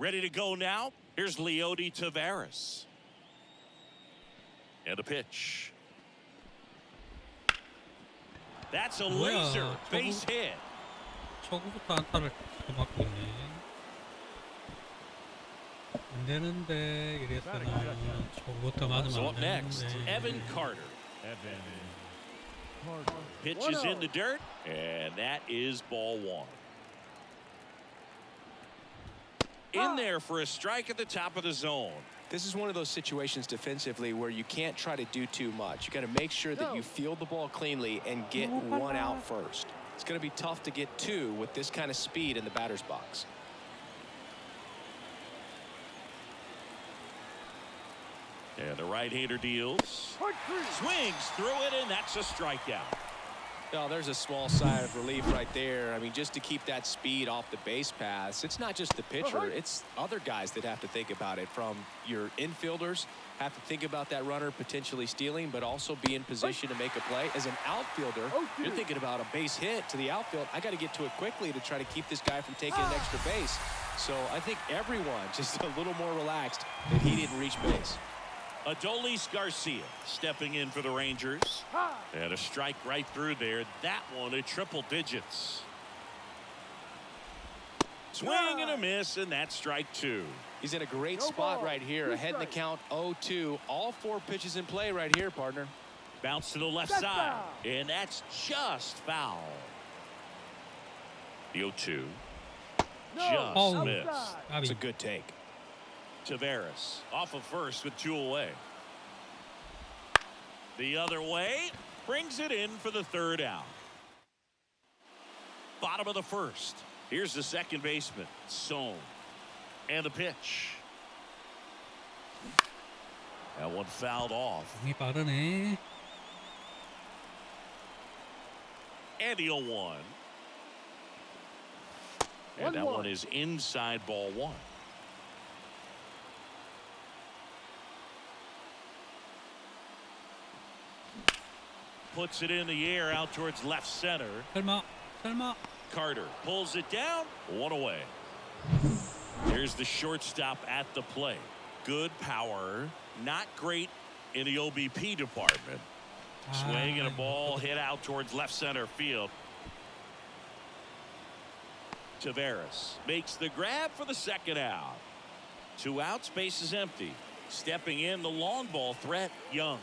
Ready to go now. Here's Leody Taveras. And a pitch. That's a laser base hit. 초구부터 안타를 맞고 있네. 안 되는데 이랬으면 초구부터 맞으면 안 되는데. Evan Carter. Pitches in the dirt, and that is ball one. In there for a strike at the top of the zone. This is one of those situations defensively where you can't try to do too much. You got to make sure that you field the ball cleanly and get one out first. It's going to be tough to get two with this kind of speed in the batter's box. And the right-hander deals. Swings through it, and that's a strikeout. Oh, there's a small sigh of relief right there. I mean, just to keep that speed off the base paths. It's not just the pitcher. It's other guys that have to think about it. From your infielders, have to think about that runner potentially stealing, but also be in position to make a play. As an outfielder, you're thinking about a base hit to the outfield. I got to get to it quickly to try to keep this guy from taking an extra base. So I think everyone just a little more relaxed that he didn't reach base. Adolis Garcia stepping in for the Rangers. And a strike right through there. That one at triple digits. Swing and a miss, and that's strike two. He's in a great spot right here. Ahead in the count 0-2. All four pitches in play right here, partner. Bounce to the left side, and that's just foul. The 0-2. Just missed. It's a good take. Taveras off of first with two away. The other way, brings it in for the third out. Bottom of the first. Here's the second baseman, Sohn. And the pitch. That one fouled off. 빠르네. And the 0-1. And that one is inside ball one. Puts it in the air out towards left center. 설마. Carter pulls it down. One away. Here's the shortstop at the plate. Good power. Not great in the OBP department. Swing and a ball hit out towards left center field. Taveras makes the grab for the second out. Two outs, base is empty. Stepping in the long ball threat, Young.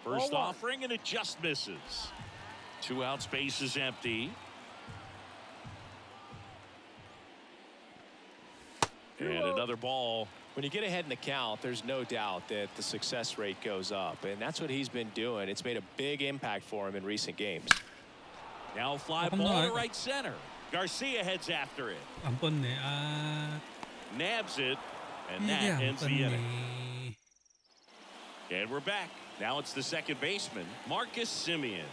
First offering, and it just misses. Two outs, base is empty. And another ball. When you get ahead in the count, there's no doubt that the success rate goes up, and that's what he's been doing. It's made a big impact for him in recent games. Now fly ball to right center. Garcia heads after it. 안 뻗네. Nabs it, and that ends the inning. And we're back. Now it's the second baseman, Marcus Semien.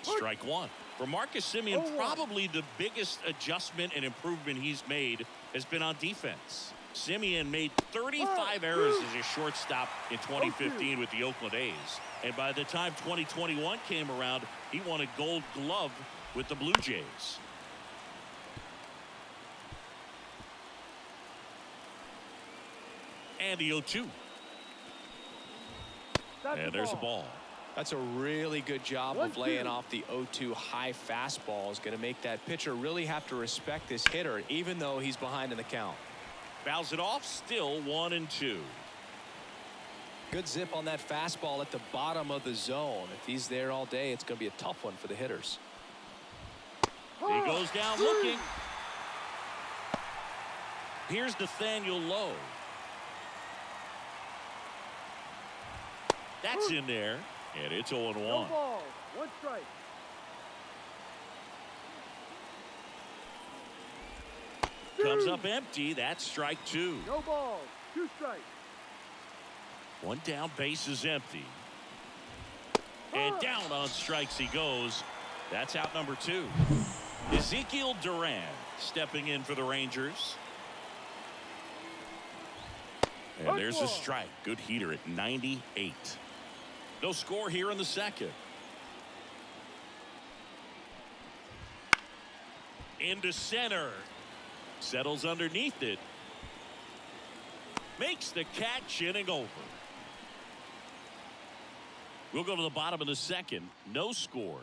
Strike one. For Marcus Semien, probably the biggest adjustment and improvement he's made has been on defense. Semien made 35 errors as a shortstop in 2015 with the Oakland A's. And by the time 2021 came around, he won a Gold Glove with the Blue Jays. And the 0-2. And there's a ball. That's a really good job of laying off the 0-2 high fastball. Is going to make that pitcher really have to respect this hitter, even though he's behind in the count. Fouls it off, still 1-2. Good zip on that fastball at the bottom of the zone. If he's there all day, it's going to be a tough one for the hitters. He goes down looking. Here's Nathaniel Lowe. That's in there, and it's 0-1. No ball, one strike. Comes up empty. That's strike two. No ball, two strikes. One down, base is empty. And down on strikes he goes. That's out number two. Ezekiel Duran stepping in for the Rangers. And there's a strike. Good heater at 98. No score here in the second. Into center. Settles underneath it. Makes the catch, inning over. We'll go to the bottom of the second. No score.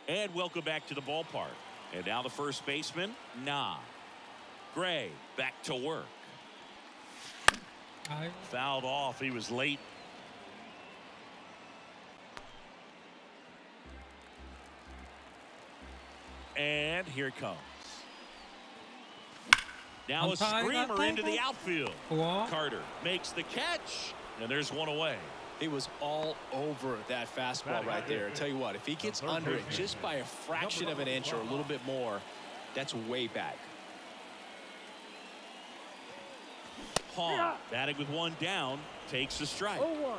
And welcome back to the ballpark. And now the first baseman, Nah. Gray back to work. Fouled off. He was late. And here it comes. Now a screamer into the outfield. Carter makes the catch, and there's one away. He was all over that fastball right there. I tell you what, if he gets under it just by a fraction of an inch or a little bit more, that's way back. Hahn batting with one down, takes a strike. 0-1.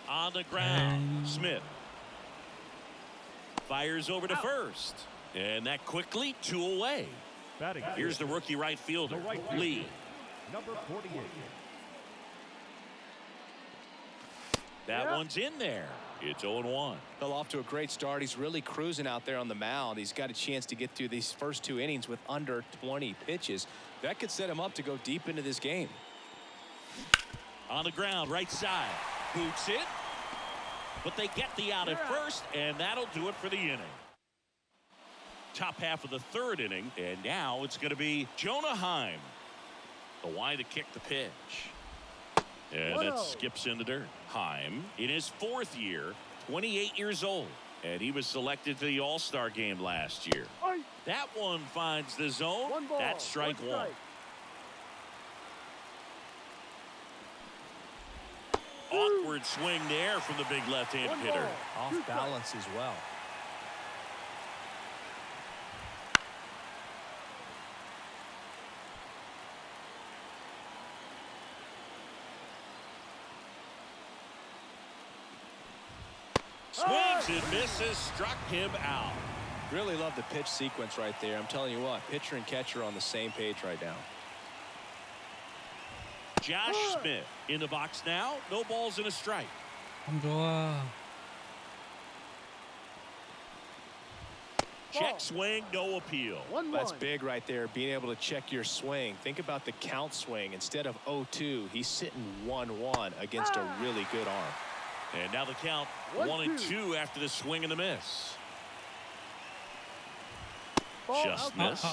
On the ground, Smith fires over to first, and that quickly 2 away. Here's the rookie right fielder, Lee. Number 48. That one's in there. It's 0-1. Well, off to a great start. He's really cruising out there on the mound. He's got a chance to get through these first 2 innings with under 20 pitches. That could set him up to go deep into this game. On the ground, right side. Boots it. But they get the out at first, and that'll do it for the inning. Top half of the third inning, and now it's going to be Jonah Heim. The wide to kick the pitch. And that skips in the dirt. Heim, in his 4th year, 28 years old. And he was selected for the All-Star game last year. That one finds the zone. That's strike one. Awkward swing there from the big left-hand hitter. Off balance as well. Swings and misses, struck him out. Really love the pitch sequence right there. I'm telling you what, pitcher and catcher are on the same page right now. Josh Smith in the box now. No balls and a strike. 좋아. Check swing, no appeal. That's big right there, being able to check your swing. Think about the count swing. Instead of 0-2, he's sitting 1-1 against a really good arm. And now the count 1-2 after the swing and the miss. Just missed.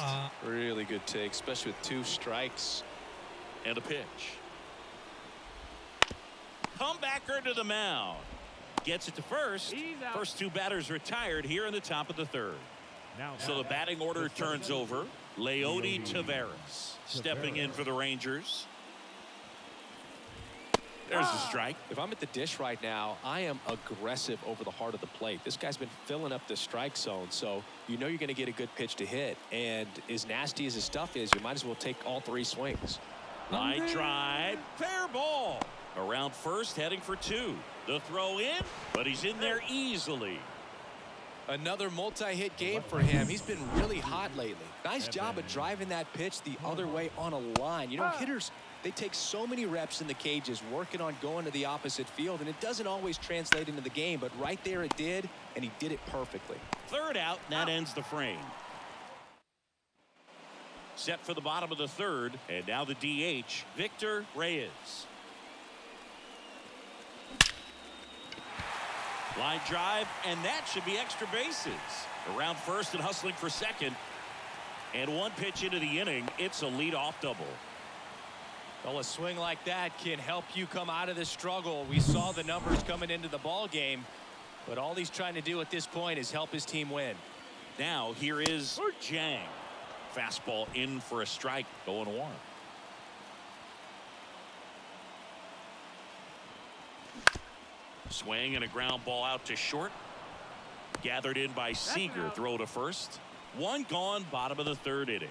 Really good take, especially with 2 strikes. And a pitch. Comebacker to the mound. Gets it to first. First 2 batters retired here in the top of the third. So the batting order turns over. Leody Taveras stepping in for the Rangers. There's the strike. If I'm at the dish right now, I am aggressive over the heart of the plate. This guy's been filling up the strike zone, so you know you're going to get a good pitch to hit. And as nasty as his stuff is, you might as well take all 3 swings. Line drive, fair ball. Around first, heading for 2. The throw in, but he's in there easily. Another multi-hit game for him. He's been really hot lately. Nice job of driving that pitch the other way on a line. You know, hitters, they take so many reps in the cages working on going to the opposite field, and it doesn't always translate into the game, but right there it did, and he did it perfectly. Third out, and that ends the frame. Set for the bottom of the third, and now the DH, Victor Reyes. Line drive, and that should be extra bases. Around first and hustling for second. And 1 pitch into the inning, it's a leadoff double. Well, a swing like that can help you come out of the struggle. We saw the numbers coming into the ball game, but all he's trying to do at this point is help his team win. Now here is Jang. Fastball in for a strike, 0-1. Swing and a ground ball out to short. Gathered in by Seager. Throw to first. 1 gone, bottom of the third inning.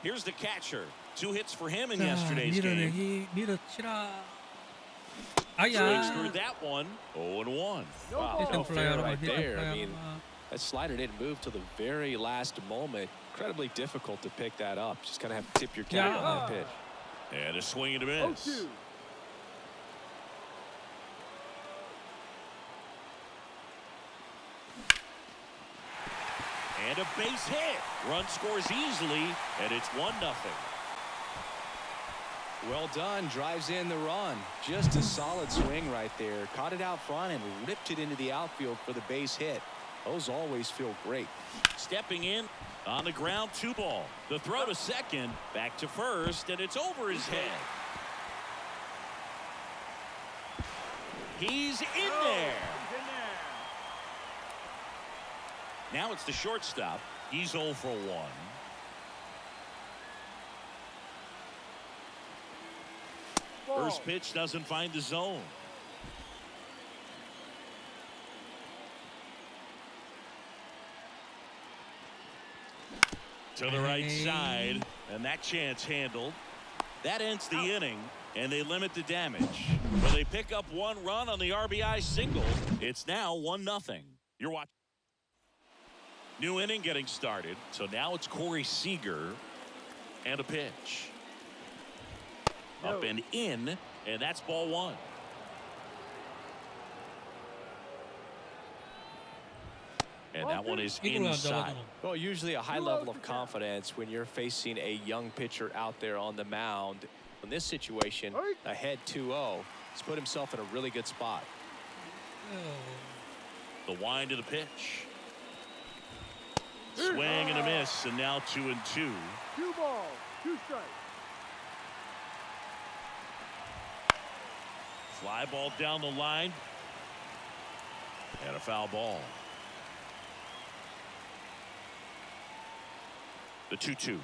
Here's the catcher. 2 hits for him in yesterday's game. 밀어치라. Swings through that one. 0-1. Wow, no fair right there. I mean, that slider didn't move till the very last moment. Incredibly difficult to pick that up. Just kind of have to tip your cap on that pitch. And a swing and a miss. 0-2. And a base hit. Run scores easily, and it's 1-0. Well done. Drives in the run. Just a solid swing right there. Caught it out front and ripped it into the outfield for the base hit. Those always feel great. Stepping in on the ground, 2 ball. The throw to second, back to first, and it's over his head. He's in there. Now it's the shortstop. He's 0 for 1. First pitch doesn't find the zone. To the right side, and that chance handled. That ends the inning, and they limit the damage. Well, they pick up 1 run on the RBI single. It's now 1-0. You're watching. New inning getting started. So now it's Corey Seager, and a pitch. Up and in, and that's ball 1. And that one is inside. Well, usually a high level of confidence when you're facing a young pitcher out there on the mound. In this situation, ahead 2-0, he's put himself in a really good spot. The wind to the pitch. Swing and a miss, and now 2-2. 2 balls, 2 strikes. Fly ball down the line. And a foul ball. The 2-2.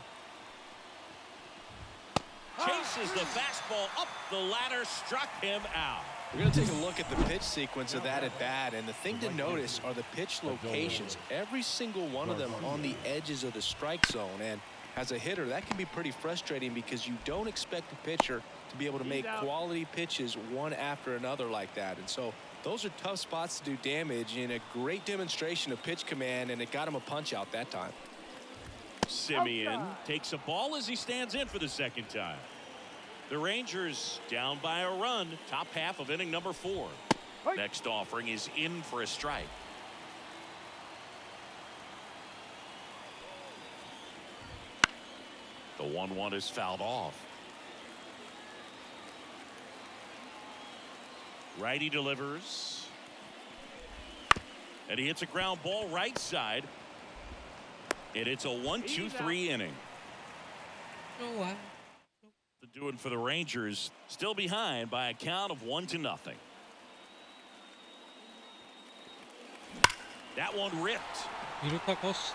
Chases the fastball up the ladder, struck him out. We're going to take a look at the pitch sequence of that at bat, and the thing to notice are the pitch locations. Every single one of them on the edges of the strike zone, and as a hitter, that can be pretty frustrating because you don't expect the pitcher to be able to make quality pitches one after another like that. And so those are tough spots to do damage, and a great demonstration of pitch command, and it got him a punch out that time. Simeon takes a ball as he stands in for the second time. The Rangers down by a run, top half of inning number 4. Next offering is in for a strike. The 1-1 is fouled off. Righty delivers. And he hits a ground ball right side. And it's a 1-2-3 inning. Oh, wow. Doing for the Rangers, still behind by a count of 1-0. That one ripped. 이루타코스.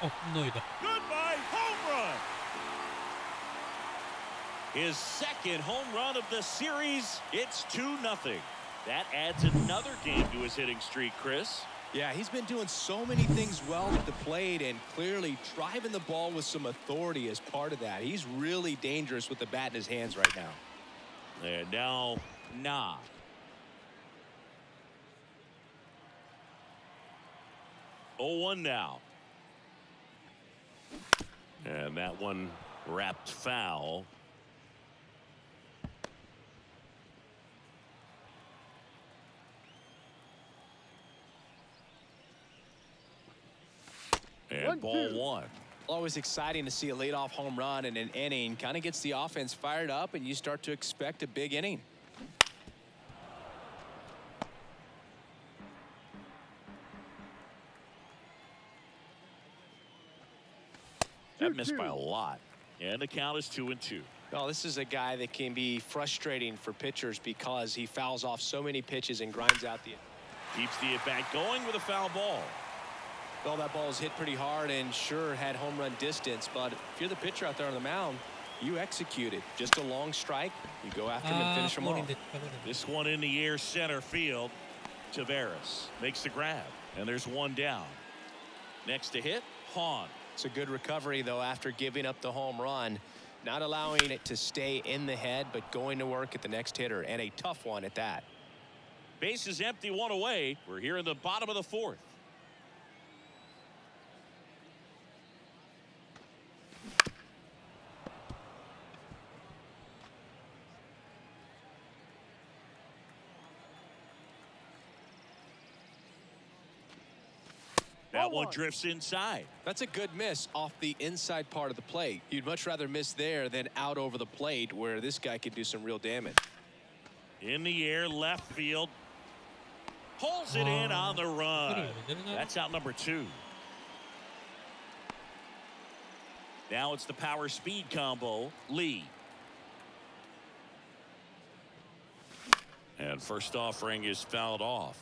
홈런이다. Goodbye home run. His second home run of the series. It's 2-0. That adds another game to his hitting streak, Chris. Yeah, he's been doing so many things well at the plate and clearly driving the ball with some authority as part of that. He's really dangerous with the bat in his hands right now. And now, nah. 0-1 now. And that one wrapped foul. And ball 1. Always exciting to see a leadoff home run in an inning. Kind of gets the offense fired up, and you start to expect a big inning. That missed by a lot. And the count is 2-2. Well, this is a guy that can be frustrating for pitchers because he fouls off so many pitches and grinds out the. Keeps the at-bat going with a foul ball. Well, that ball is hit pretty hard and sure had home run distance, but if you're the pitcher out there on the mound, you execute it. Just a long strike, you go after him and finish him off. This one in the air center field. Tavares makes the grab, and there's one down. Next to hit, Hahn. It's a good recovery, though, after giving up the home run. Not allowing it to stay in the head, but going to work at the next hitter, and a tough one at that. Base is empty, 1 away. We're here in the bottom of the 4th. That one drifts inside. That's a good miss off the inside part of the plate. You'd much rather miss there than out over the plate where this guy could do some real damage. In the air, left field. Pulls it in on the run. That's out number 2. Now it's the power speed combo. Lee. And first offering is fouled off.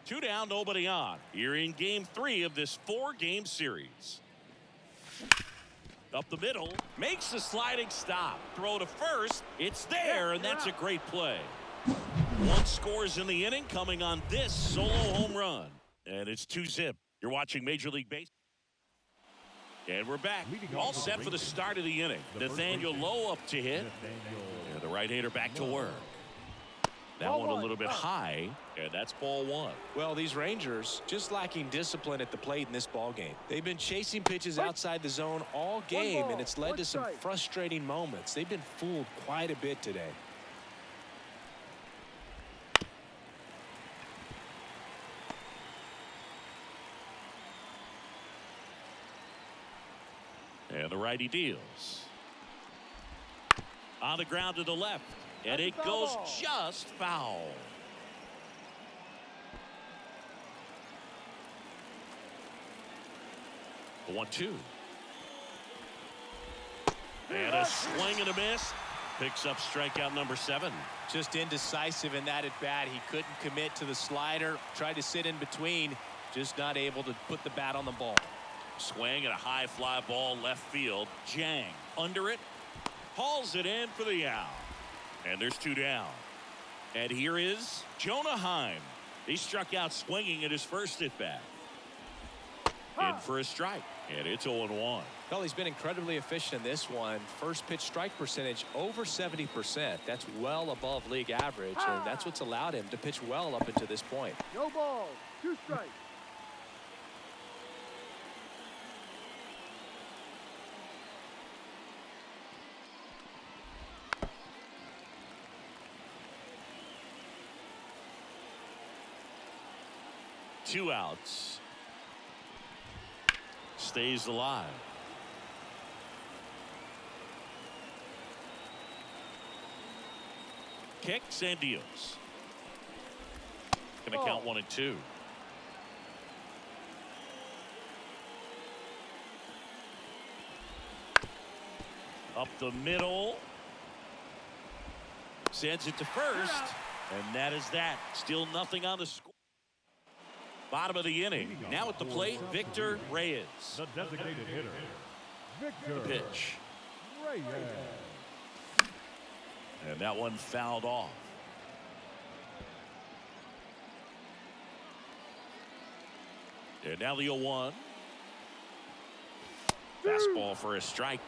2 down, nobody on. Here in game 3 of this 4-game series. Up the middle, makes the sliding stop. Throw to first, it's there, and that's a great play. 1 scores in the inning, coming on this solo home run. And it's 2-zip. You're watching Major League Baseball. And we're back. All set for the start of the inning. Nathaniel Lowe up to hit. And the right-hander back to work. That one a little bit high, and that's ball 1. Well, these Rangers just lacking discipline at the plate in this ball game. They've been chasing pitches outside the zone all game, and it's led to some frustrating moments. They've been fooled quite a bit today. And the righty deals. On the ground to the left. And it goes just foul. The 1-2. And a swing and a miss. Picks up strikeout number 7. Just indecisive in that at bat. He couldn't commit to the slider. Tried to sit in between. Just not able to put the bat on the ball. Swing and a high fly ball left field. Jang under it. Hauls it in for the out. And there's 2 down. And here is Jonah Heim. He struck out swinging at his first at bat. In for a strike. And it's 0-1. Well, he's been incredibly efficient in this one. First pitch strike percentage over 70%. That's well above league average. And that's what's allowed him to pitch well up until this point. No ball. 2 strikes. Two outs. Stays alive. Kicks and deals. Gonna count 1 and 2. Up the middle. Sends it to first. And that is that. Still nothing on the score. Bottom of the inning. Now at the plate, Victor Reyes. The designated hitter, Victor Pitch. Reyes. And that one fouled off. And now the 0-1. Fastball for a strike.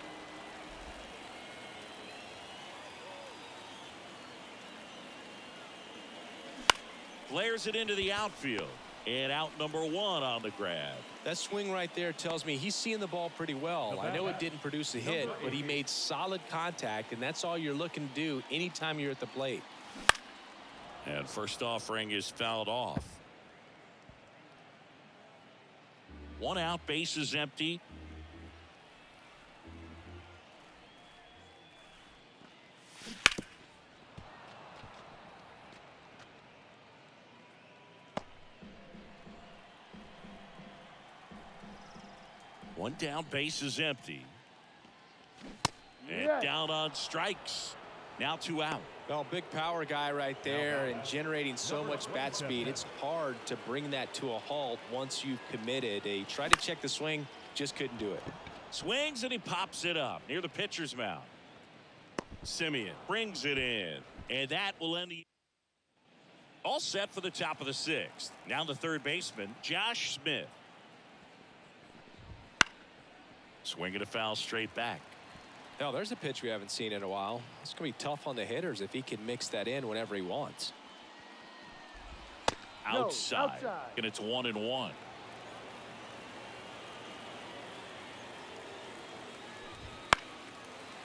Flares it into the outfield. And out number 1 on the grab. That swing right there tells me he's seeing the ball pretty well. I know it didn't produce a hit, but he made solid contact, and that's all you're looking to do anytime you're at the plate. And first offering is fouled off. 1 out, base is empty. One down, base is empty. And down on strikes. Now 2 out. Well, big power guy right there and generating so much bat speed. It's hard to bring that to a halt once you've committed. They tried to check the swing, just couldn't do it. Swings and he pops it up near the pitcher's mound. Simeon brings it in. And that will end the. All set for the top of the 6th. Now the third baseman, Josh Smith. Swinging a foul straight back. Now there's a pitch we haven't seen in a while. It's going to be tough on the hitters if he can mix that in whenever he wants. Outside. And it's 1-1.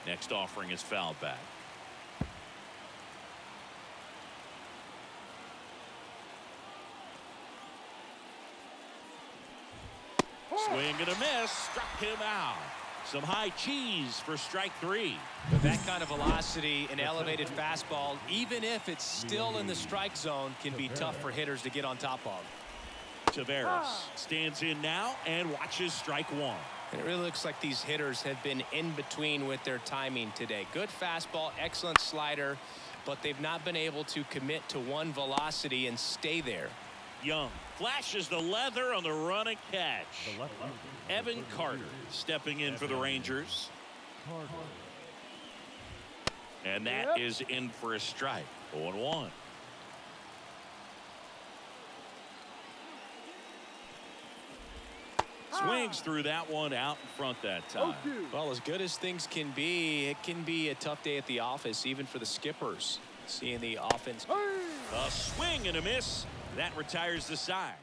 Next offering is fouled back. Swing and a miss. Struck him out. Some high cheese for strike 3. With that kind of velocity, an elevated fastball, even if it's still in the strike zone, can be tough for hitters to get on top of. Tavares stands in now and watches strike 1. And it really looks like these hitters have been in between with their timing today. Good fastball, excellent slider, but they've not been able to commit to one velocity and stay there. Young flashes the leather on the run and catch. Evan Carter stepping in for the Rangers. And that is in for a strike. 0-1. Swings through that one out in front that time. Well, as good as things can be, it can be a tough day at the office, even for the skippers. Seeing the offense. A swing and a miss. That retires the side.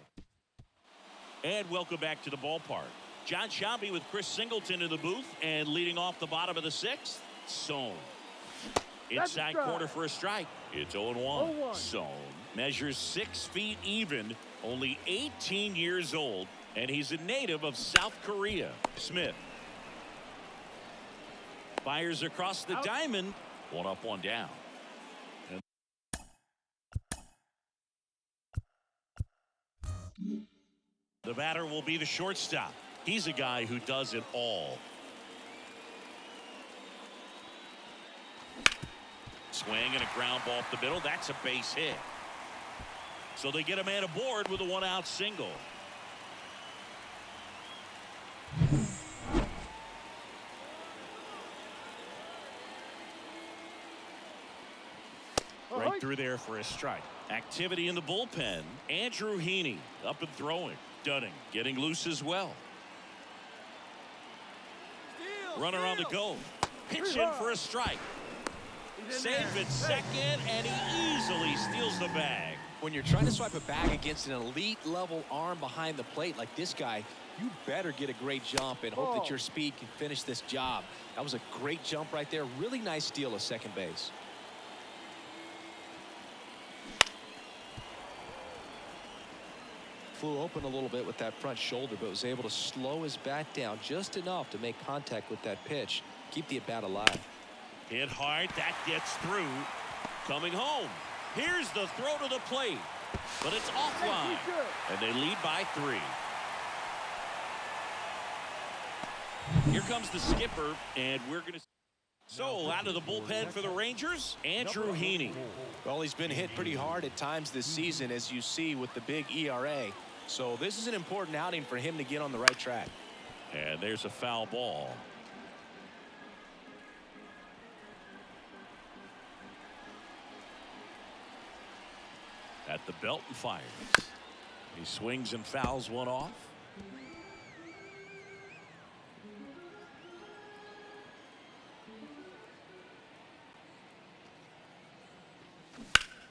And welcome back to the ballpark. John Sciambi with Chris Singleton in the booth, and leading off the bottom of the 6th, Sohn. Inside corner for a strike. It's 0-1. Sohn measures 6 feet even, only 18 years old, and he's a native of South Korea. Smith fires across the diamond. 1 up, 1 down. The batter will be the shortstop. He's a guy who does it all. Swing and a ground ball up the middle. That's a base hit. So they get a man aboard with a 1-out single. Right through there for a strike. Activity in the bullpen. Andrew Heaney up and throwing. Dunning getting loose as well. Runner on the go. Pitch in for a strike. Save at second, and he easily steals the bag. When you're trying to swipe a bag against an elite level arm behind the plate like this guy, you better get a great jump and hope that your speed can finish this job. That was a great jump right there. Really nice steal of second base. Flew open a little bit with that front shoulder, but was able to slow his bat down just enough to make contact with that pitch. Keep the at-bat alive. Hit hard. That gets through. Coming home. Here's the throw to the plate. But it's offline. And they lead by 3. Here comes the skipper, and we're going to... So, out of the bullpen for the Rangers, Andrew Heaney. Well, he's been hit pretty hard at times this season, as you see with the big ERA. So this is an important outing for him to get on the right track. And there's a foul ball. At the belt and fires. He swings and fouls one off.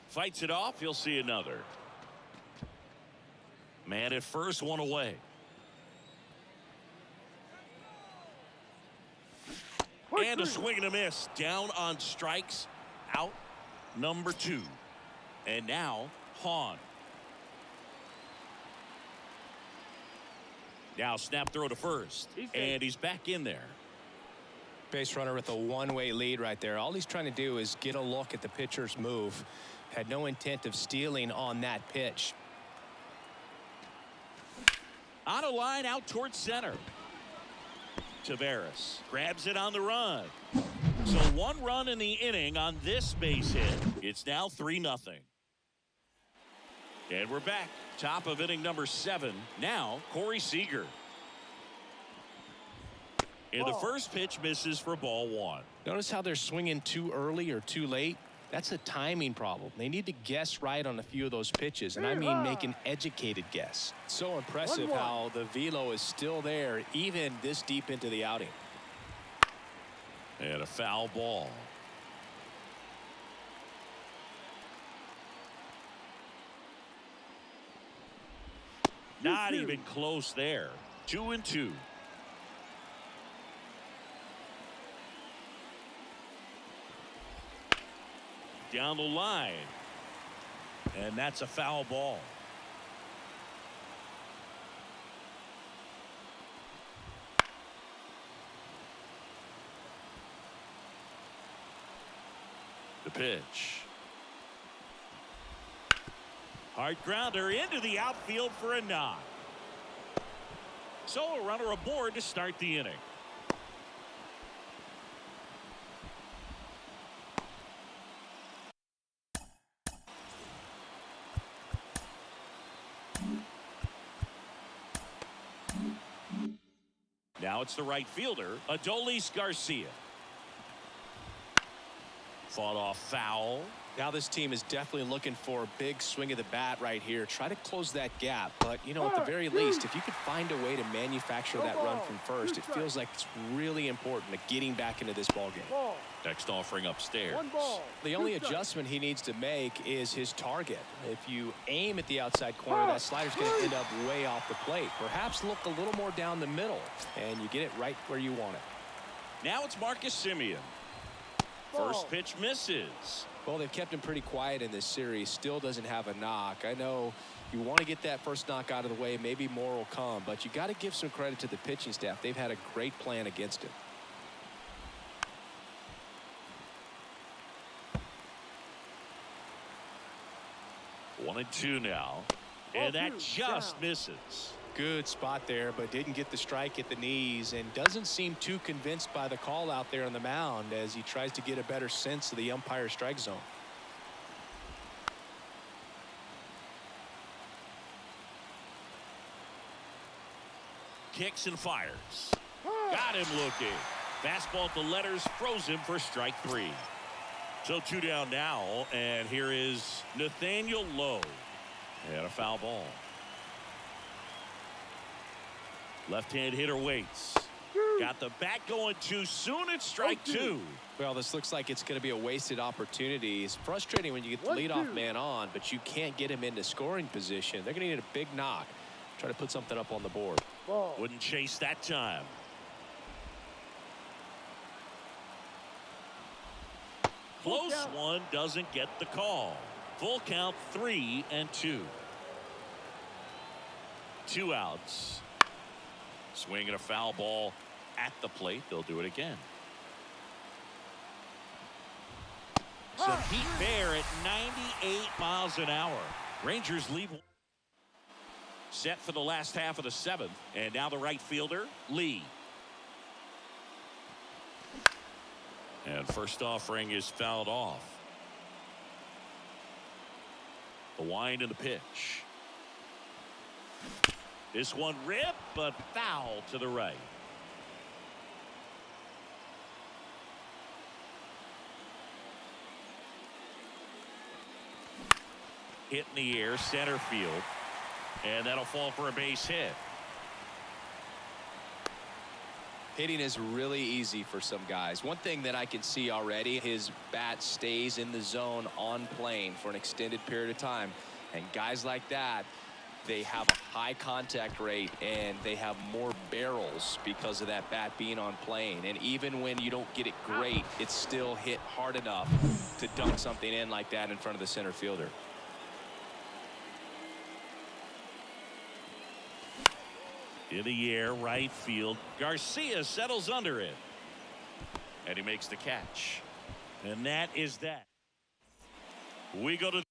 Fights it off. He'll see another. Man at first, 1 away. And a swing and a miss. Down on strikes. Out number 2. And now Hahn. Now snap throw to first. And he's back in there. Base runner with a one-way lead right there. All he's trying to do is get a look at the pitcher's move. Had no intent of stealing on that pitch. On a line out towards center. Tavares grabs it on the run. So 1 run in the inning on this base hit. It's now 3-0. And we're back. Top of inning number 7. Now Corey Seager. And the first pitch misses for ball 1. Notice how they're swinging too early or too late. That's a timing problem. They need to guess right on a few of those pitches, and I mean make an educated guess. So impressive how the velo is still there even this deep into the outing. And a foul ball. Not even close there. 2-2. Down the line. And that's a foul ball. The pitch. Hard grounder into the outfield for a knock. So a runner aboard to start the inning. Now it's the right fielder, Adolis Garcia. Fought off foul. Now this team is definitely looking for a big swing of the bat right here. Try to close that gap. But, you know, at the very least, if you could find a way to manufacture that run from first, it feels like it's really important to getting back into this ballgame. Next offering upstairs. The only adjustment he needs to make is his target. If you aim at the outside corner, that slider's going to end up way off the plate. Perhaps look a little more down the middle, and you get it right where you want it. Now it's Marcus Semien. First pitch misses. Well, they've kept him pretty quiet in this series. Still doesn't have a knock. I know you want to get that first knock out of the way. Maybe more will come, but you got to give some credit to the pitching staff. They've had a great plan against him. One and two now, and that just misses. Good spot there, but didn't get the strike at the knees and doesn't seem too convinced by the call out there on the mound as he tries to get a better sense of the umpire's strike zone. Kicks and fires. Got him looking. Fastball to letters, froze him for strike three. So two down now, and here is Nathaniel Lowe. And a foul ball. Left-hand hitter waits. Got the bat going too soon. It's strike two. Well, this looks like it's going to be a wasted opportunity. It's frustrating when you get the leadoff man on, but you can't get him into scoring position. They're going to need a big knock. Try to put something up on the board. Wouldn't chase that time. Close one, doesn't get the call. Full count, 3-2. Two outs. Swinging a foul ball at the plate. They'll do it again. Some heat there at 98 miles an hour. Rangers lead. Set for the last half of the seventh. And now the right fielder, Lee. And first offering is fouled off. The wind and the pitch. This one ripped, but foul to the right. Hit in the air, center field. And that'll fall for a base hit. Hitting is really easy for some guys. One thing that I can see already, his bat stays in the zone on plane for an extended period of time. And guys like that, they have a high contact rate and they have more barrels because of that bat being on plane. And even when you don't get it great, it's still hit hard enough to dunk something in like that in front of the center fielder. In the air, right field. Garcia settles under it. And he makes the catch. And that is that. We go to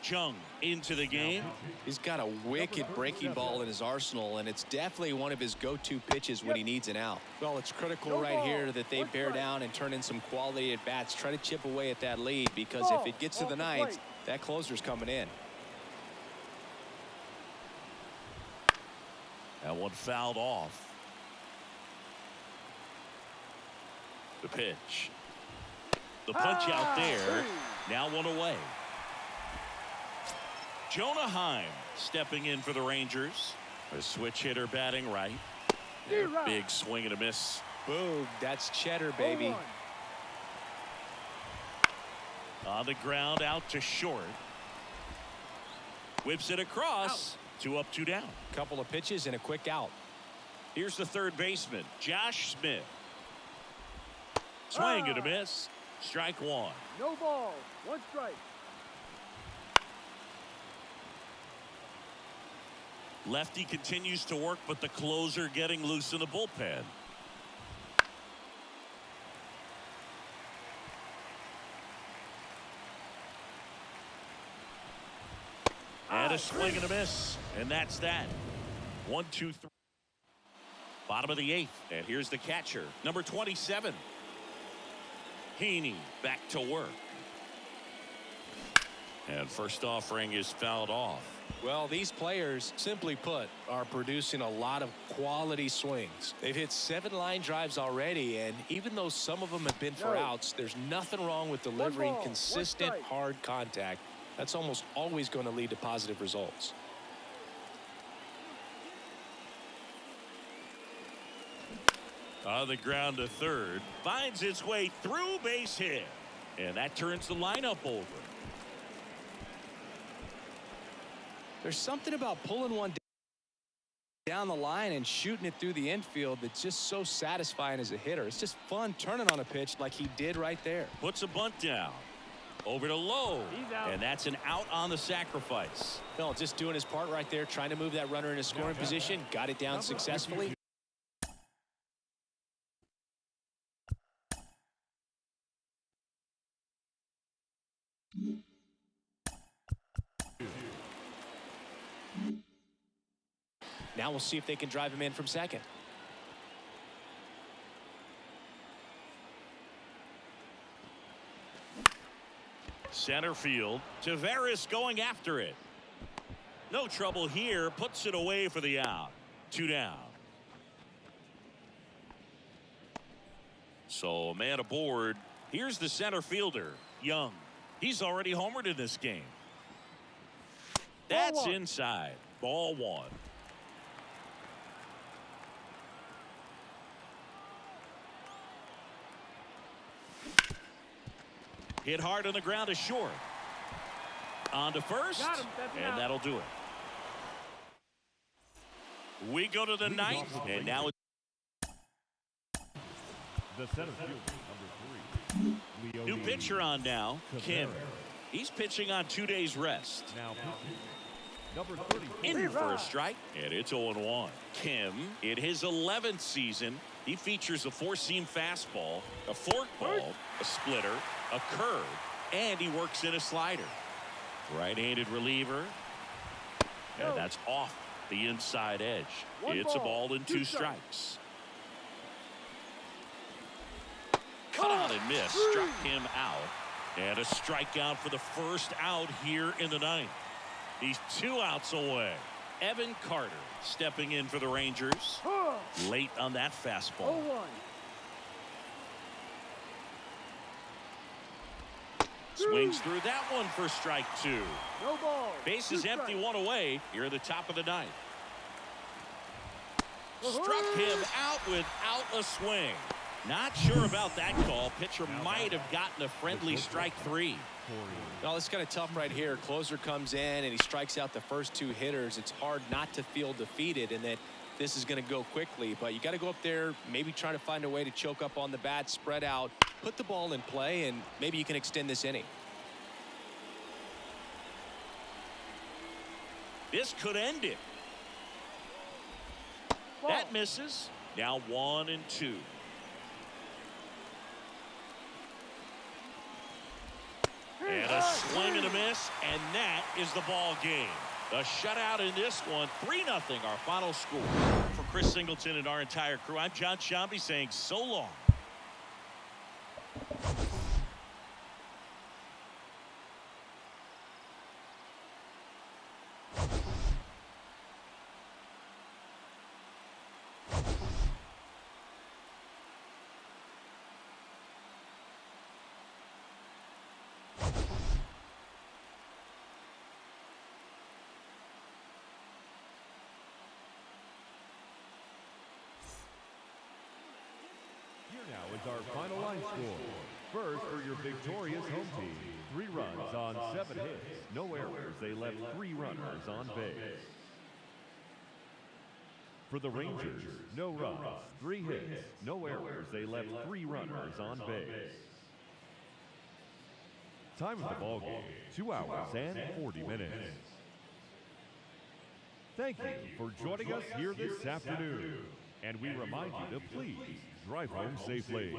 Chung into the game. He's got a wicked breaking ball in his arsenal, and it's definitely one of his go-to pitches when he needs an out. Well, it's critical right here that they bear down and turn in some quality at bats. Try to chip away at that lead, because if it gets to the ninth, that closer's coming in. That one fouled off. The pitch. The punch out there. Now one away. Jonah Heim stepping in for the Rangers. A switch hitter batting right. Big swing and a miss. Boom. That's cheddar, baby. On the ground, out to short. Whips it across. 2 up, 2 down. Couple of pitches and a quick out. Here's the third baseman, Josh Smith. Swing and a miss. Strike one. No ball. 1 strike. Lefty continues to work, but the closer getting loose in the bullpen. And a swing and a miss. And that's that. 1, 2, 3. Bottom of the 8th. And here's the catcher, number 27. Heaney back to work. And first offering is fouled off. Well, these players, simply put, are producing a lot of quality swings. They've hit 7 line drives already, and even though some of them have been for outs, there's nothing wrong with delivering consistent, hard contact. That's almost always going to lead to positive results. On the ground to third. Finds its way through, base hit. And that turns the lineup over. There's something about pulling one down the line and shooting it through the infield that's just so satisfying as a hitter. It's just fun turning on a pitch like he did right there. Puts a bunt down. Over to Lowe. And that's an out on the sacrifice. No, just doing his part right there, trying to move that runner in a scoring position. Got it down successfully. Now we'll see if they can drive him in from second. Center field. Tavares going after it. No trouble here. Puts it away for the out. 2 down. So a man aboard. Here's the center fielder, Young. He's already homered in this game. That's inside. Ball 1. Hit hard on the ground to short. On to first. And that'll do it. We go to the 9th. And now it's the center fielder, number 3. New pitcher on now, Kim. He's pitching on 2 days rest. Now number 30. In for a strike, and it's 0-1. Kim, in his 11th season, he features a 4-seam fastball, a forkball, a splitter, a curve, and he works in a slider. Right-handed reliever, and that's off the inside edge. It's a ball and 2 strikes. Cut on and miss, struck him out, and a strikeout for the first out here in the 9th. He's 2 outs away. Evan Carter stepping in for the Rangers. Late on that fastball. 0-1. Swings through that one for strike 2. No ball. Base is empty, 1 away here at the top of the 9th. Struck him out without a swing. Not sure about that call. Pitcher might have gotten a friendly strike 3. Well, it's kind of tough right here. Closer comes in and he strikes out the first 2 hitters. It's hard not to feel defeated and that this is going to go quickly. But you got to go up there, maybe trying to find a way to choke up on the bat, spread out, put the ball in play, and maybe you can extend this inning. This could end it. That misses. Now 1 and 2. And a swing and a miss, and that is the ball game. A shutout in this one, 3-0 our final score. For Chris Singleton and our entire crew, I'm John Shambi saying so long. Here now is our final line score. First for your victorious home team. 3 runs on 7 hits. No errors. They left 3 runners on base. For the Rangers, no runs, 3 hits. No errors. They left 3 runners on base. Time of the ball game, 2 hours and 40 minutes. Thank you for joining us here this afternoon. And we remind you to please drive home safely.